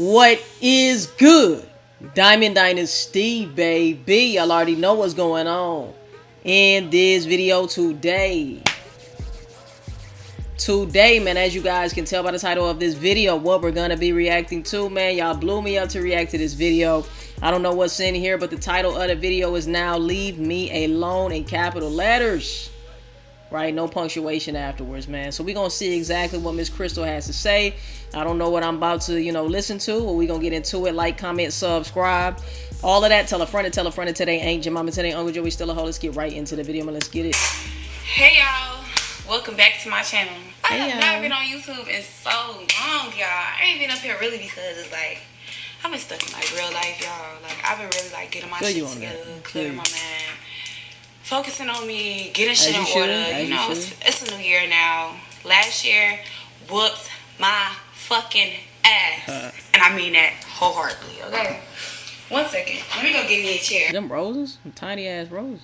What is good? Diamond Dynasty, baby. Y'all already know what's going on in this video today. Man, as you guys can tell by the title of this video, what we're gonna be reacting to, man. Y'all blew me up to react to this video. I don't know what's in here, but the title of the video is now Leave Me Alone in capital letters. Right, no punctuation afterwards, man. So we're gonna see exactly what Miss Crystal has to say. I don't know what I'm about to, listen to, but we're gonna get into it. Like, comment, subscribe, all of that. Tell a friend to tell a friend that today ain't your mama, today Uncle Joey still a hoe. Let's get right into the video, man. Let's get it. Hey y'all, welcome back to my channel. I have not been on YouTube in so long, y'all. I ain't been up here really because it's like I've been stuck in like real life, y'all. Like I've been really like getting my shit together, clearing my mind, focusing on me, getting shit in order. You know, it's a new year now. Last year whooped my fucking ass. And I mean that wholeheartedly, okay? 1 second. Let me go get me a chair. Them roses? Them tiny ass roses.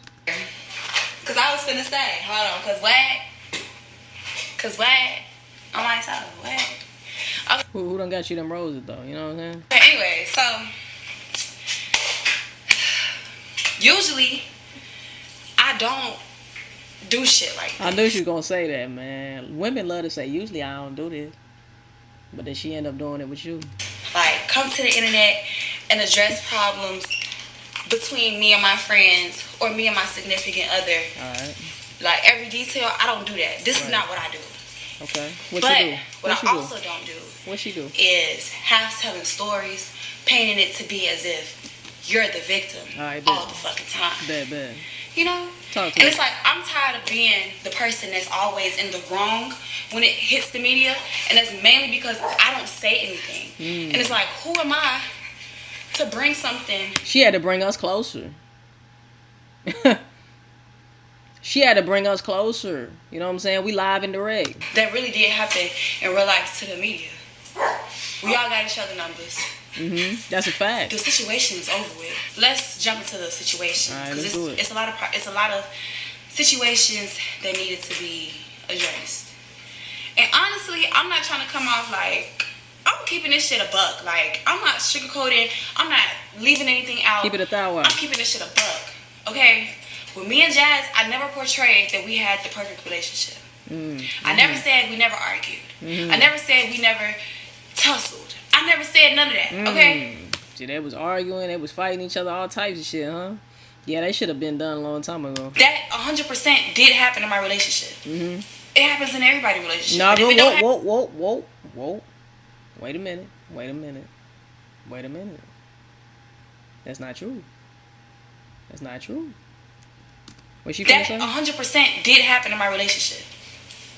Cause I was finna say, hold on, cause what? I'm like, so what? Okay. Who done got you them roses though? You know what I'm saying? Anyway, so usually I don't do shit like that. I knew she was gonna say that, man. Women love to say, usually I don't do this. But then she end up doing it with you. Like, come to the internet and address problems between me and my friends or me and my significant other. Alright. Like, every detail, I don't do that. This is not what I do. Okay. What but you do? What I also don't do what she do is half telling stories, painting it to be as if you're the victim all the fucking time. Bad. You know? Talk to and me. It's like, I'm tired of being the person that's always in the wrong when it hits the media. And that's mainly because I don't say anything. And it's like, who am I to bring something? She had to bring us closer. She had to bring us closer. You know what I'm saying? We live and direct. That really did happen in real life to the media. We all got each other numbers. That's a fact. The situation is over with. Let's jump into the situation. All right, because let's do it. It's a lot of situations that needed to be addressed. And honestly, I'm not trying to come off like I'm keeping this shit a buck. Like, I'm not sugarcoating. I'm not leaving anything out. Keep it a thou. I'm keeping this shit a buck. Okay? With me and Jazz, I never portrayed that we had the perfect relationship. I never said we never argued. I never said we never tussled. I never said none of that. Okay? See, they was arguing. They was fighting each other, all types of shit, huh? Yeah, they should have been done a long time ago. That 100% did happen in my relationship. It happens in everybody's relationship. No, whoa. Wait a minute. That's not true. What she that say? 100% did happen in my relationship.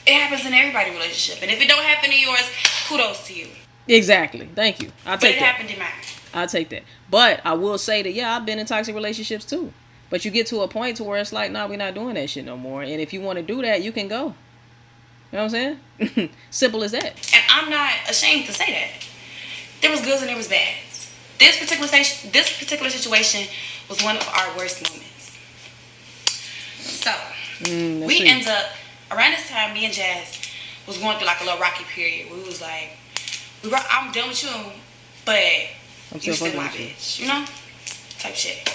It happens in everybody's relationship. And if it don't happen in yours, kudos to you. Exactly. Thank you. I'll take that. But it happened in mine. I'll take that. But I will say that, yeah, I've been in toxic relationships too. But you get to a point to where it's like, nah, we're not doing that shit no more. And if you want to do that, you can go. You know what I'm saying? Simple as that. And I'm not ashamed to say that. There was goods and there was bads. This particular situation was one of our worst moments. So, we end up, around this time, me and Jazz was going through like a little rocky period. We was like, I'm done with you, but you still my bitch, you know? Type shit.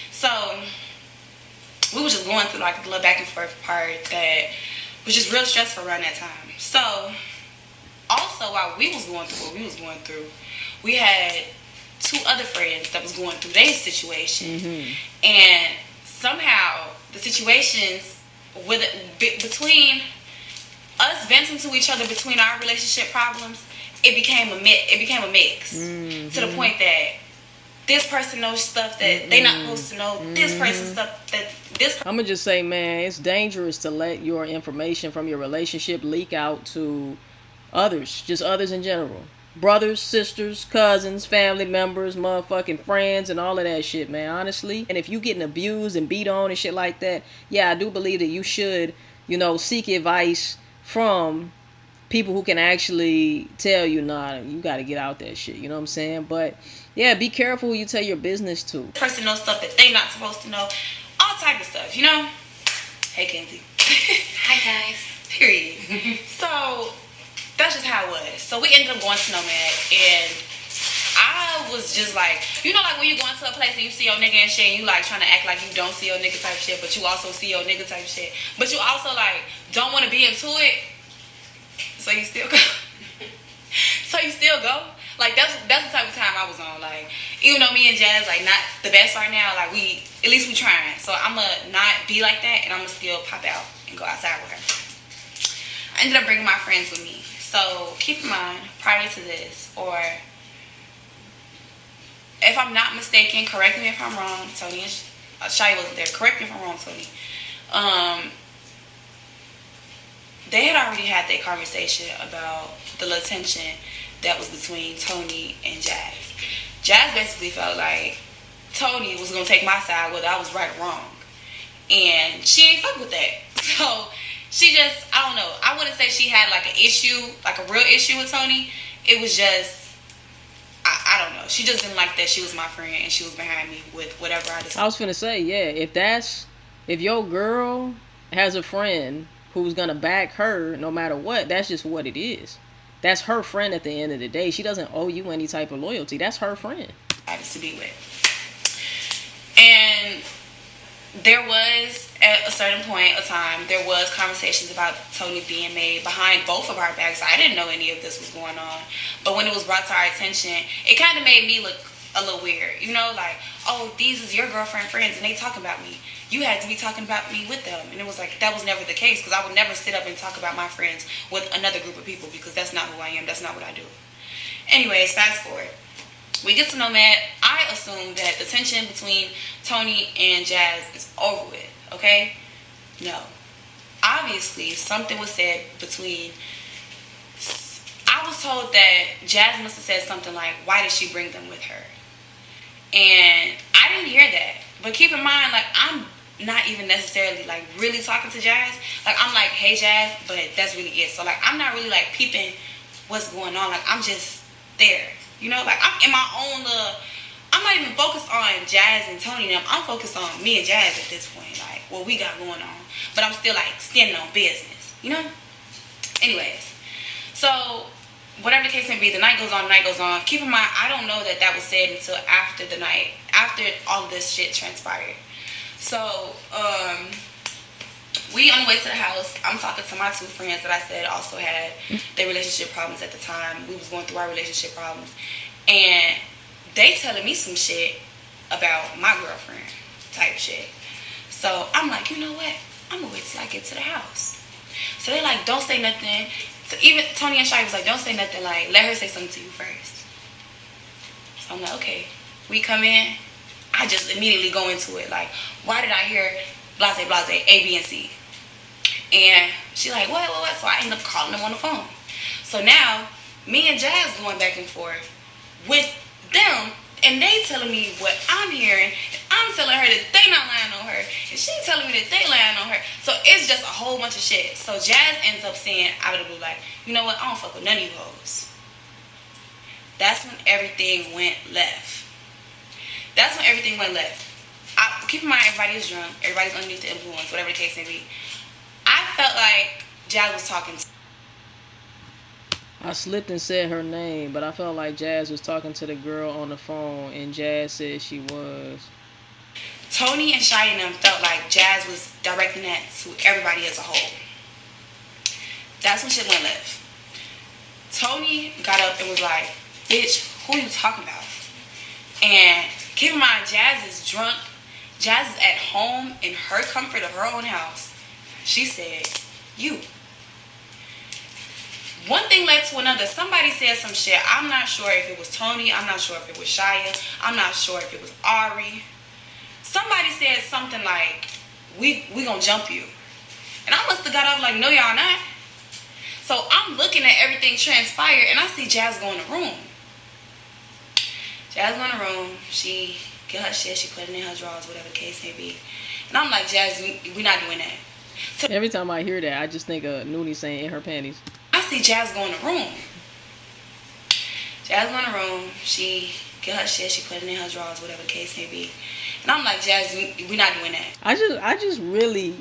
So, we was just going through like a little back and forth part that was just real stressful around that time. So, also while we was going through what we was going through, we had 2 other friends that was going through their situation. And somehow the situations between us venting to each other between our relationship problems, it became a mix to the point that this person knows stuff that they not supposed to know. This person stuff that this. I'm gonna just say, man, it's dangerous to let your information from your relationship leak out to others, just others in general. Brothers, sisters, cousins, family members, motherfucking friends, and all of that shit, man, honestly. And if you getting abused and beat on and shit like that, yeah, I do believe that you should, seek advice from people who can actually tell you, nah, you got to get out that shit, you know what I'm saying? But, yeah, be careful who you tell your business to. This person knows stuff that they not supposed to know. All type of stuff, you know? Hey, Kenzie. Hi, guys. Period. So, that's just how it was. So we ended up going to Nomad, and Jazz was just like, you know, like when you go into a place and you see your nigga and shit, and you like trying to act like you don't see your nigga type shit, but you also see your nigga type shit, but you also like don't want to be into it, so you still go. So you still go. Like that's the type of time I was on. Like, even though me and Jazz like not the best right now, like at least we trying. So I'ma not be like that, and I'ma still pop out and go outside with her. I ended up bringing my friends with me. So keep in mind, prior to this, or if I'm not mistaken, correct me if I'm wrong, Tony and Shai wasn't there. Correct me if I'm wrong, Tony. They had already had that conversation about the little tension that was between Tony and Jazz. Jazz basically felt like Tony was gonna take my side, whether I was right or wrong, and she ain't fuck with that. So she just, I don't know. I wouldn't say she had like an issue, like a real issue with Tony. It was just, I don't know. She just didn't like that she was my friend and she was behind me with whatever I decided. I was finna say, yeah, if your girl has a friend who's gonna back her no matter what, that's just what it is. That's her friend at the end of the day. She doesn't owe you any type of loyalty. That's her friend. To be with. And there was, at a certain point of time, there was conversations about Tony being made behind both of our backs. I didn't know any of this was going on. But when it was brought to our attention, it kind of made me look a little weird. You know, like, oh, these is your girlfriend friends and they talking about me. You had to be talking about me with them. And it was like, that was never the case, because I would never sit up and talk about my friends with another group of people, because that's not who I am. That's not what I do. Anyways, fast forward. We get to know Matt. I assume that the tension between Tony and Jazz is over with, okay? No. Obviously, something was said between... I was told that Jazz must have said something like, why did she bring them with her? And I didn't hear that. But keep in mind, like, I'm not even necessarily, like, really talking to Jazz. Like, I'm like, hey, Jazz, but that's really it. So, like, I'm not really, like, peeping what's going on. Like, I'm just there. You know, like, I'm in my own I'm not even focused on Jazz and Tony and them. I'm focused on me and Jazz at this point. Like, what we got going on. But I'm still, like, standing on business. You know? Anyways. So, whatever the case may be, the night goes on, Keep in mind, I don't know that that was said until after the night. After all of this shit transpired. So, we on the way to the house, I'm talking to my two friends that I said also had their relationship problems at the time. We was going through our relationship problems. And they telling me some shit about my girlfriend type shit. So I'm like, you know what? I'm going to wait till I get to the house. So they like, don't say nothing. So even Tony and Shai was like, don't say nothing. Like, let her say something to you first. So I'm like, okay. We come in. I just immediately go into it. Like, why did I hear blase, A, B, and C? And she like, what? So I end up calling them on the phone. So now, me and Jazz going back and forth with them, and they telling me what I'm hearing, and I'm telling her that they not lying on her, and she telling me that they lying on her. So it's just a whole bunch of shit. So Jazz ends up saying out of the blue, like, you know what, I don't fuck with none of you hoes. That's when everything went left. Keep in mind, everybody is drunk, everybody's underneath the influence, whatever the case may be. I felt like Jazz was talking to... I slipped and said her name, but I felt like Jazz was talking to the girl on the phone, and Jazz said she was. Tony and Shai and them felt like Jazz was directing that to everybody as a whole. That's when shit went left. Tony got up and was like, bitch, who you talking about? And keep in mind, Jazz is drunk. Jazz is at home in her comfort of her own house. She said, you. One thing led to another. Somebody said some shit. I'm not sure if it was Tony. I'm not sure if it was Shia. I'm not sure if it was Ari. Somebody said something like, we gonna jump you. And I must have got up like, no, y'all not. So I'm looking at everything transpire, and I see Jazz go in the room. Jazz go in the room. She get her shit. She put it in her drawers, whatever the case may be. And I'm like, Jazz, we not doing that. So every time I hear that, I just think of Nuni saying in her panties. I see Jazz go in the room. Jazz go in the room. She get her shit. She put it in her drawers, whatever the case may be. And I'm like, Jazz, we not doing that. I just really...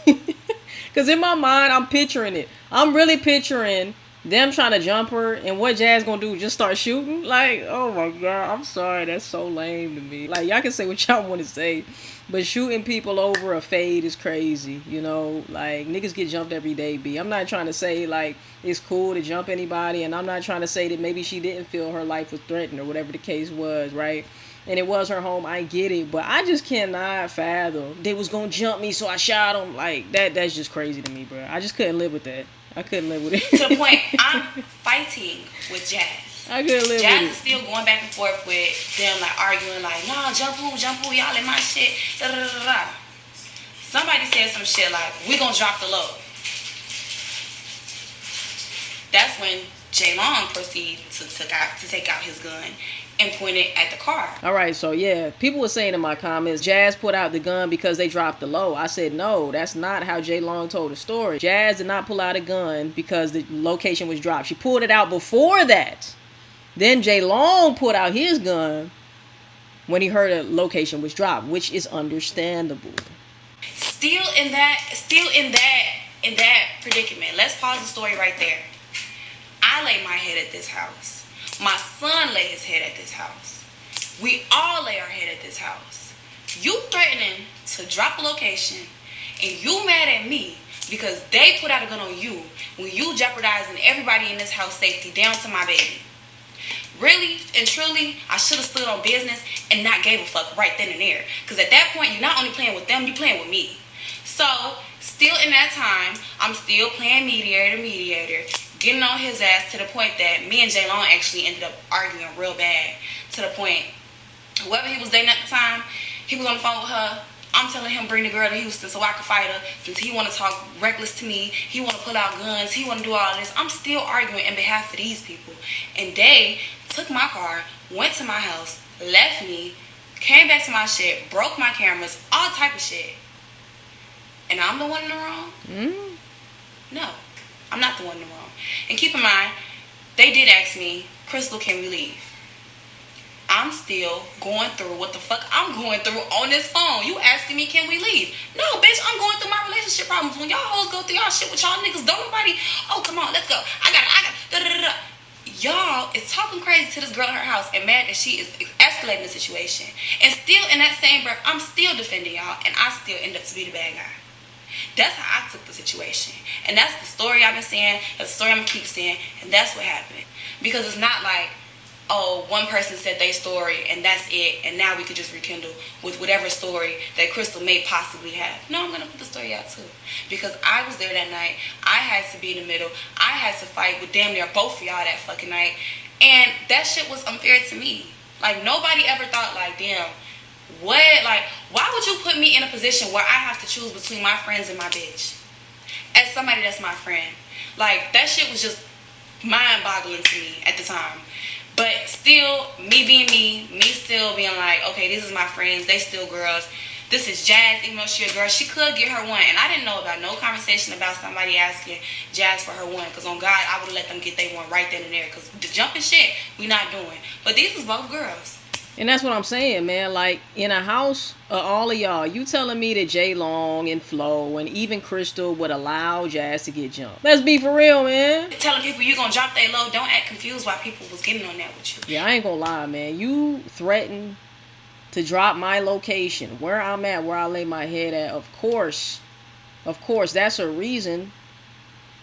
Because in my mind, I'm picturing it. I'm really picturing them trying to jump her, and what Jazz gonna do? Just start shooting? Like, oh my god, I'm sorry, that's so lame to me. Like, y'all can say what y'all want to say, but shooting people over a fade is crazy, you know? Like, niggas get jumped every day, B. I'm not trying to say, like, it's cool to jump anybody, and I'm not trying to say that maybe she didn't feel her life was threatened or whatever the case was, right? And it was her home, I get it, but I just cannot fathom they was gonna jump me, so I shot them. Like, that's just crazy to me, bro. I just couldn't live with that. I couldn't live with it. To the point, I'm fighting with Jazz. I couldn't live Jazz with it. is still going back and forth with them, like, arguing, like, nah, jump who, y'all in my shit, da da da da da. Somebody said some shit like, we gonna drop the low. That's when J Long proceeded to take out his gun and point it at the car. All right, so yeah, people were saying in my comments, Jazz put out the gun because they dropped the low. I said, no, that's not how J Long told the story. Jazz did not pull out a gun because the location was dropped. She pulled it out before that. Then J Long put out his gun when he heard a location was dropped, which is understandable. Still in that predicament. Let's pause the story right there. I lay my head at this house. My son lay his head at this house. We all lay our head at this house. You threatening to drop a location, and you mad at me because they put out a gun on you when you jeopardizing everybody in this house safety down to my baby. Really and truly, I should have stood on business and not gave a fuck right then and there. Because at that point, you're not only playing with them, you're playing with me. So, still in that time, I'm still playing mediator, getting on his ass to the point that me and J Long actually ended up arguing real bad. To the point, whoever he was dating at the time, he was on the phone with her. I'm telling him bring the girl to Houston so I can fight her. Since he want to talk reckless to me, he want to pull out guns, he want to do all this. I'm still arguing in behalf of these people. And they took my car, went to my house, left me, came back to my shit, broke my cameras, all type of shit. And I'm the one in the wrong? No, I'm not the one in the wrong. And keep in mind, they did ask me, Crystal, can we leave? I'm still going through what the fuck I'm going through on this phone. You asking me, can we leave? No, bitch, I'm going through my relationship problems. When y'all hoes go through y'all shit with y'all niggas, don't nobody, oh, come on, let's go. I got da-da-da-da. Y'all is talking crazy to this girl in her house and mad that she is escalating the situation. And still in that same breath, I'm still defending y'all, and I still end up to be the bad guy. That's how I took the situation. And that's the story I've been saying, that's the story I'm going to keep saying, and that's what happened. Because it's not like, oh, one person said their story and that's it, and now we could just rekindle with whatever story that Crystal may possibly have. No, I'm going to put the story out too. Because I was there that night. I had to be in the middle. I had to fight with damn near both of y'all that fucking night. And that shit was unfair to me. Like, nobody ever thought, like, damn, what? Like, why would you put me in a position where I have to choose between my friends and my bitch? As somebody that's my friend. Like, that shit was just mind-boggling to me at the time. But still, me being me still being like, okay, this is my friends, they still girls. This is Jazz, even though she a girl, she could get her one. And I didn't know about no conversation about somebody asking Jazz for her one. Because on God, I would have let them get their one right then and there. Because the jumping shit, we not doing. But these was both girls. And that's what I'm saying, man. Like, in a house of all of y'all, you telling me that J Long and Flo and even Crystal would allow Jazz to get jumped. Let's be for real, man. Telling people you gonna drop their low, don't act confused why people was getting on that with you. Yeah, I ain't gonna lie, man. You threatened to drop my location, where I'm at, where I lay my head at. Of course, that's a reason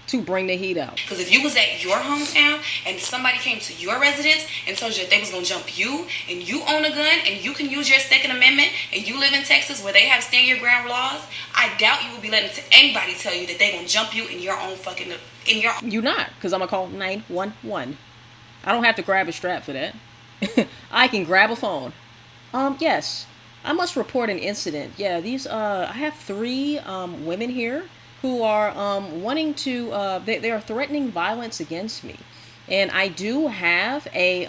to bring the heat out. Because if you was at your hometown and somebody came to your residence and told you that they was going to jump you, and you own a gun and you can use your Second Amendment, and you live in Texas where they have stand your ground laws, I doubt you would be letting anybody tell you that they going to jump you in your own fucking, You not, because I'm going to call 911. I don't have to grab a strap for that. I can grab a phone. Yes, I must report an incident. Yeah, these, I have 3 women here who are wanting to, they are threatening violence against me. And I do have a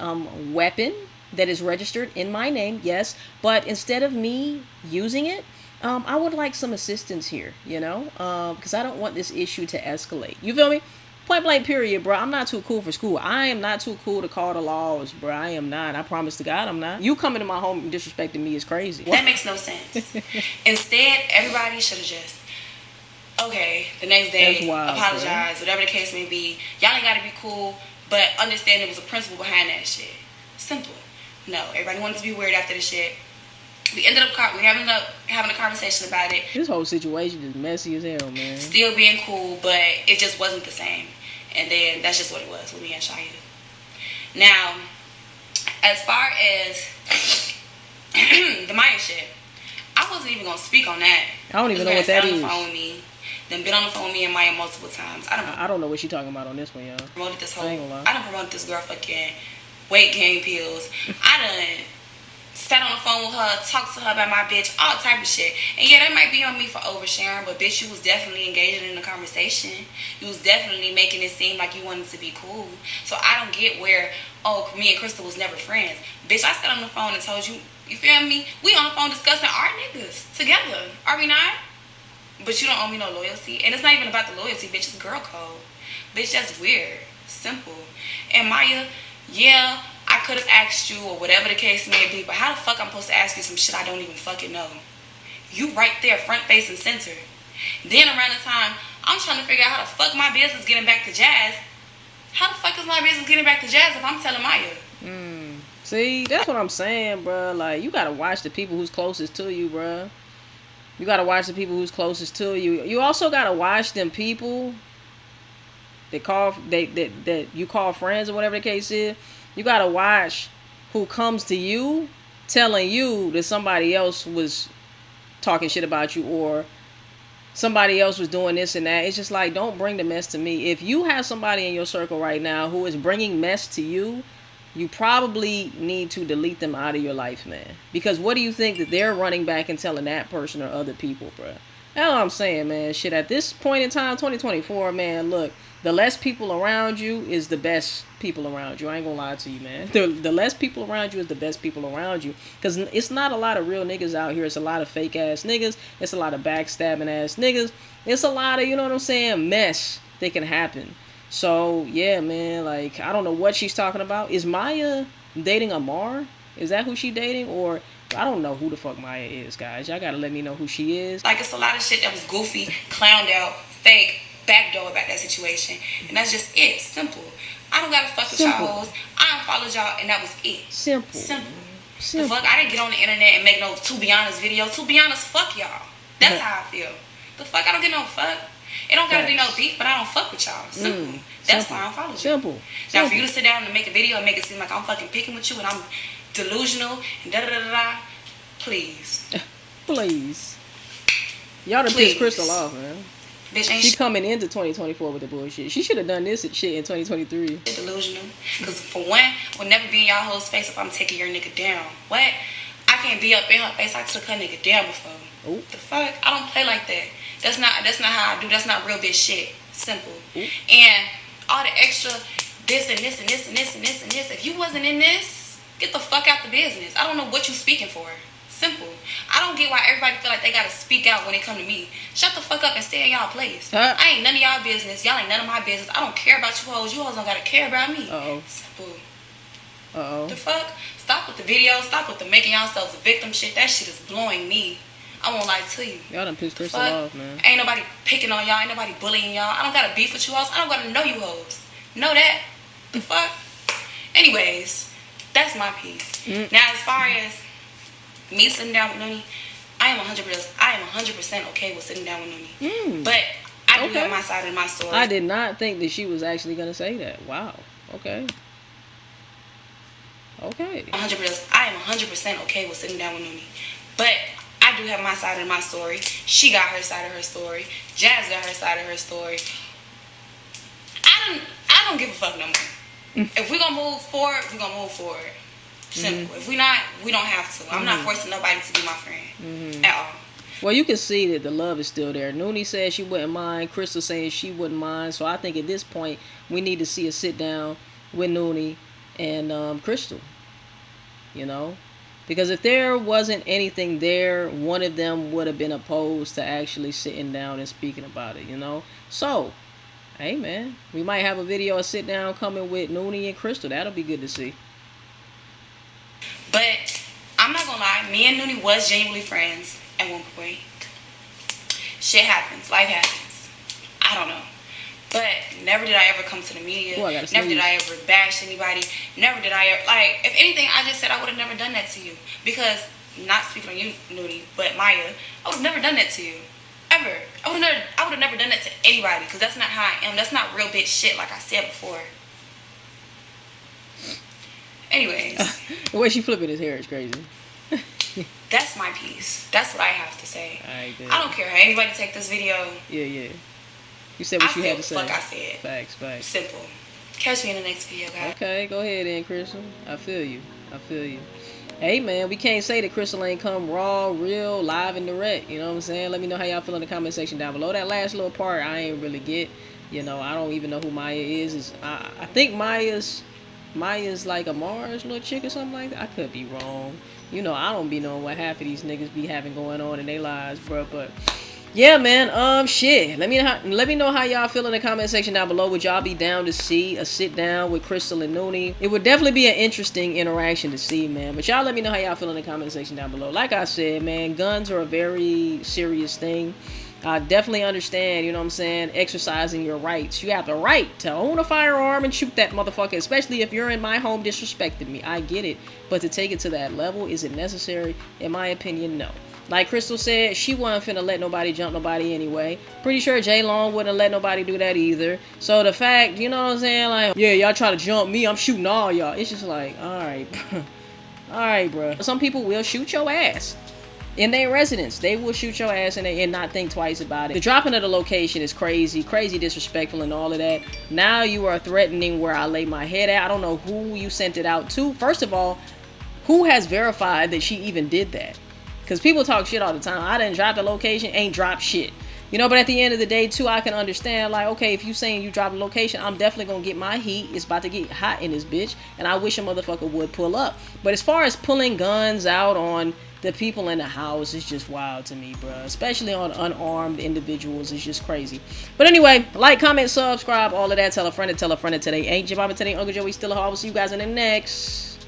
weapon that is registered in my name, yes. But instead of me using it, I would like some assistance here, you know? Because I don't want this issue to escalate. You feel me? Point blank period, bro. I'm not too cool for school. I am not too cool to call the laws, bro. I am not. I promise to God I'm not. You coming to my home and disrespecting me is crazy. That makes no sense. Instead, everybody should have just okay, the next day, wild, apologize, whatever the case may be. Y'all ain't gotta be cool, but understand there was a principle behind that shit. Simple. No, everybody wanted to be weird after the shit. We ended up having a conversation about it. This whole situation is messy as hell, man. Still being cool, but it just wasn't the same. And then that's just what it was with me and Shia. Now, as far as the Maya shit, I wasn't even gonna speak on that. I don't even know what that is. Been on the phone with me. Then been on the phone with me and Maya multiple times. I don't know what she's talking about on this one, y'all. I done promoted this girl fucking weight gain pills. I done sat on the phone with her, talked to her about my bitch, all type of shit. And yeah, that might be on me for oversharing, but bitch, you was definitely engaging in the conversation. You was definitely making it seem like you wanted to be cool. So I don't get where, me and Crystal was never friends. Bitch, I sat on the phone and told you, you feel me? We on the phone discussing our niggas together. Are we not? But you don't owe me no loyalty. And it's not even about the loyalty, bitch. It's girl code. Bitch, that's weird. Simple. And Maya, yeah, I could have asked you or whatever the case may be, but how the fuck I'm supposed to ask you some shit I don't even fucking know? You right there, front, face, and center. Then around the time, I'm trying to figure out how the fuck my business getting back to Jazz. How the fuck is my business getting back to Jazz if I'm telling Maya? See, that's what I'm saying, bro. Like, you gotta watch the people who's closest to you, bro. You gotta watch the people who's closest to you. You also gotta watch them people that you call friends or whatever the case is. You gotta watch who comes to you telling you that somebody else was talking shit about you or somebody else was doing this and that. It's just like, don't bring the mess to me. If you have somebody in your circle right now who is bringing mess to you, you probably need to delete them out of your life, man. Because what do you think that they're running back and telling that person or other people, bro? That's what I'm saying, man. Shit, at this point in time, 2024, man, look, the less people around you is the best people around you. I ain't gonna lie to you, man. The less people around you is the best people around you. Because it's not a lot of real niggas out here. It's a lot of fake ass niggas. It's a lot of backstabbing ass niggas. It's a lot of, you know what I'm saying, mess that can happen. So, yeah, man, like, I don't know what she's talking about. Is Maya dating Amar? Is that who she dating? Or, I don't know who the fuck Maya is, guys. Y'all gotta let me know who she is. Like, it's a lot of shit that was goofy, clowned out, fake, backdoor about that situation. And that's just it. Simple. I don't gotta fuck with y'all hoes. I unfollowed y'all, and that was it. Simple. The fuck, I didn't get on the internet and make no to be honest video. To be honest, fuck y'all. That's how I feel. The fuck, I don't get no fuck. It don't gotta be no beef, but I don't fuck with y'all. Simple. That's why I don't follow you. Simple. Now, for you to sit down and make a video and make it seem like I'm fucking picking with you and I'm delusional and da-da-da-da-da, please. Please. Y'all done pissed Crystal off, man. Bitch, ain't she coming into 2024 with the bullshit. She should have done this shit in 2023. Delusional. Because for one, we'll never be in y'all hoes' face if I'm taking your nigga down. What? I can't be up in her face. I took her nigga down before. Ooh. The fuck? I don't play like that. That's not how I do. That's not real bitch shit. Simple. Ooh. And all the extra this and this and this and this and this and this. If you wasn't in this, get the fuck out the business. I don't know what you speaking for. Simple. I don't get why everybody feel like they gotta speak out when they come to me. Shut the fuck up and stay in y'all place. I ain't none of y'all business. Y'all ain't none of my business. I don't care about you hoes. You hoes don't gotta care about me. Simple. The fuck? Stop with the video. Stop with the making yourselves a victim shit. That shit is blowing me. I won't lie to you. Y'all done pissed Crystal off, man. Ain't nobody picking on y'all. Ain't nobody bullying y'all. I don't gotta beef with you hoes. I don't gotta know you hoes. Know that? The fuck? Anyways, that's my piece. Now, as far as me sitting down with Nuni, I am 100% okay with sitting down with Nuni. But I do have my side of my story. I did not think that she was actually gonna say that. Wow. Okay. I am 100% okay with sitting down with Nuni. But I do have my side of my story. She got her side of her story. Jazz got her side of her story. I don't give a fuck no more. If we're gonna move forward, we're gonna move forward. Simple. If we not, we don't have to. I'm not forcing nobody to be my friend at all. Well, you can see that the love is still there. Nuni said she wouldn't mind. Crystal saying she wouldn't mind. So I think at this point, we need to see a sit down with Nuni and Crystal. You know? Because if there wasn't anything there, one of them would have been opposed to actually sitting down and speaking about it, you know? So, hey, man, we might have a video, a sit down coming with Nuni and Crystal. That'll be good to see. But I'm not gonna lie, me and Nuni was genuinely friends at one point. Shit happens, life happens. I don't know. But never did I ever come to the media. Ooh, never did I ever bash anybody. Never did I ever, like, if anything, I just said I would have never done that to you. Because, not speaking on you, Nuni, but Maya, I would have never done that to you. Ever. I would have never done that to anybody. Because that's not how I am. That's not real bitch shit, like I said before. Anyways. The way she flipping his hair is crazy. That's my piece. That's what I have to say. Right, I don't care how anybody take this video. Yeah. You said what you had to say. Fuck I said. Facts. Simple. Catch me in the next video, guys. Okay, go ahead then, Crystal. I feel you. Hey, man, we can't say that Crystal ain't come raw, real, live, and direct. You know what I'm saying? Let me know how y'all feel in the comment section down below. That last little part, I ain't really get. You know, I don't even know who Maya is. I think Maya's like a Mars little chick or something like that. I could be wrong. You know, I don't be knowing what half of these niggas be having going on in their lives, bro. But yeah, man. Shit. Let me know how y'all feel in the comment section down below. Would y'all be down to see a sit down with Crystal and Nuni? It would definitely be an interesting interaction to see, man. But y'all let me know how y'all feel in the comment section down below. Like I said, man, guns are a very serious thing. I definitely understand, you know what I'm saying, exercising your rights. You have the right to own a firearm and shoot that motherfucker, especially if you're in my home disrespecting me. I get it. But to take it to that level, is it necessary? In my opinion, no. Like Crystal said, she wasn't finna let nobody jump nobody anyway. Pretty sure J Long wouldn't let nobody do that either. So the fact, you know what I'm saying, like, yeah, y'all try to jump me, I'm shooting all y'all. It's just like, alright, bro. Some people will shoot your ass. In their residence, they will shoot your ass and not think twice about it. The dropping of the location is crazy disrespectful and all of that. Now you are threatening where I lay my head at. I don't know who you sent it out to. First of all, who has verified that she even did that? Because people talk shit all the time. I didn't drop the location, ain't drop shit. You know, but at the end of the day, too, I can understand, like, okay, if you saying you drop the location, I'm definitely going to get my heat. It's about to get hot in this bitch, and I wish a motherfucker would pull up. But as far as pulling guns out on the people in the house, is just wild to me, bro. Especially on unarmed individuals, it's just crazy. But anyway, like, comment, subscribe, all of that. Tell a friend today. Ain't your mama today, Uncle Joey still a hall. We'll see you guys in the next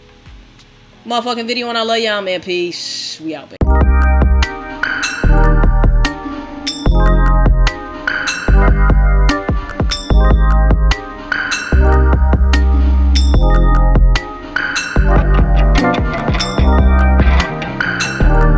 motherfucking video, and I love y'all, man. Peace. We out, baby.